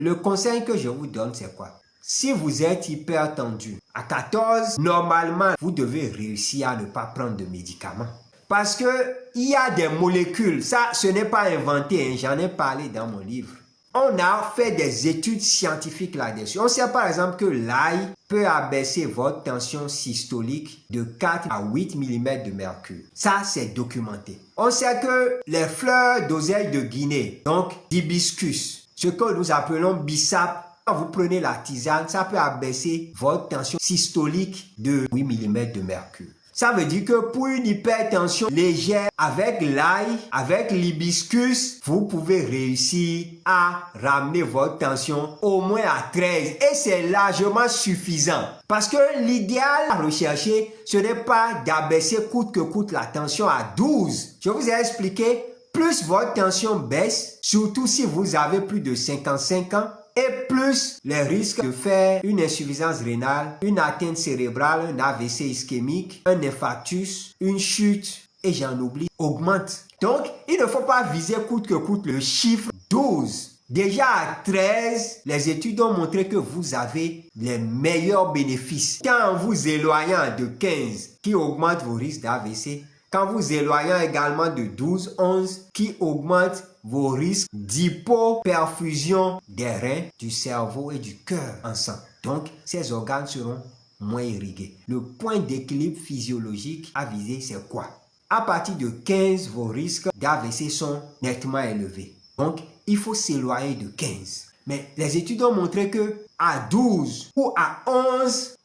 Le conseil que je vous donne, c'est quoi? Si vous êtes hypertendu, à 14, normalement, vous devez réussir à ne pas prendre de médicaments. Parce qu'il y a des molécules, ça, ce n'est pas inventé, hein, j'en ai parlé dans mon livre. On a fait des études scientifiques là-dessus. On sait par exemple que l'ail peut abaisser votre tension systolique de 4 à 8 mm de mercure. Ça, c'est documenté. On sait que les fleurs d'oseille de Guinée, donc d'hibiscus, ce que nous appelons bissap, quand vous prenez la tisane, ça peut abaisser votre tension systolique de 8 mm de mercure. Ça veut dire que pour une hypertension légère, avec l'ail, avec l'hibiscus, vous pouvez réussir à ramener votre tension au moins à 13. Et c'est largement suffisant. Parce que l'idéal à rechercher, ce n'est pas d'abaisser coûte que coûte la tension à 12. Je vous ai expliqué, plus votre tension baisse, surtout si vous avez plus de 55 ans, et plus les risques de faire une insuffisance rénale, une atteinte cérébrale, un AVC ischémique, un infarctus, une chute, et j'en oublie, augmentent. Donc, il ne faut pas viser coûte que coûte le chiffre 12. Déjà à 13, les études ont montré que vous avez les meilleurs bénéfices. Quand vous éloignant de 15, qui augmente vos risques d'AVC, quand vous éloignant également de 12, 11, qui augmente vos risques d'hypoperfusion des reins, du cerveau et du cœur en sang. Donc, ces organes seront moins irrigués. Le point d'équilibre physiologique à viser, c'est quoi? À partir de 15, vos risques d'AVC sont nettement élevés. Donc, il faut s'éloigner de 15. Mais les études ont montré que à 12 ou à 11,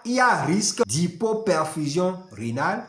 il y a risque d'hypoperfusion rénale,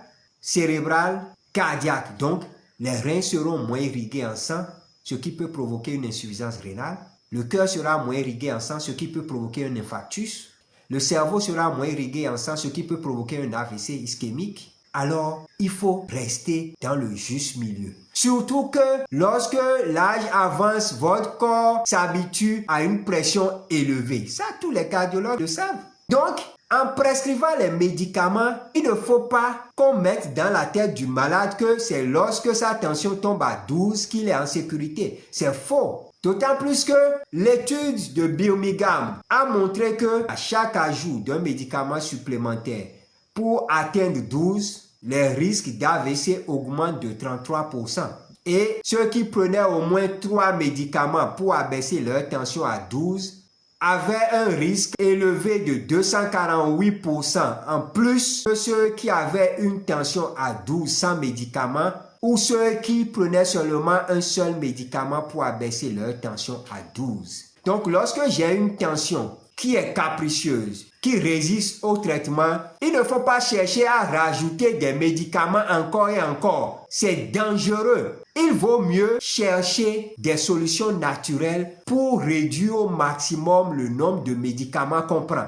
cérébrale, cardiaque. Donc, les reins seront moins irrigués en sang, ce qui peut provoquer une insuffisance rénale. Le cœur sera moins irrigué en sang, ce qui peut provoquer un infarctus. Le cerveau sera moins irrigué en sang, ce qui peut provoquer un AVC ischémique. Alors, il faut rester dans le juste milieu. Surtout que lorsque l'âge avance, votre corps s'habitue à une pression élevée. Ça, tous les cardiologues le savent. Donc, en prescrivant les médicaments, il ne faut pas qu'on mette dans la tête du malade que c'est lorsque sa tension tombe à 12 qu'il est en sécurité. C'est faux. D'autant plus que l'étude de Birmingham a montré que à chaque ajout d'un médicament supplémentaire pour atteindre 12, les risques d'AVC augmentent de 33%. Et ceux qui prenaient au moins 3 médicaments pour abaisser leur tension à 12 avaient un risque élevé de 248% en plus que ceux qui avaient une tension à 12 sans médicament ou ceux qui prenaient seulement un seul médicament pour abaisser leur tension à 12. Donc, lorsque j'ai une tension qui est capricieuse, qui résiste au traitement, il ne faut pas chercher à rajouter des médicaments encore et encore. C'est dangereux. Il vaut mieux chercher des solutions naturelles pour réduire au maximum le nombre de médicaments qu'on prend.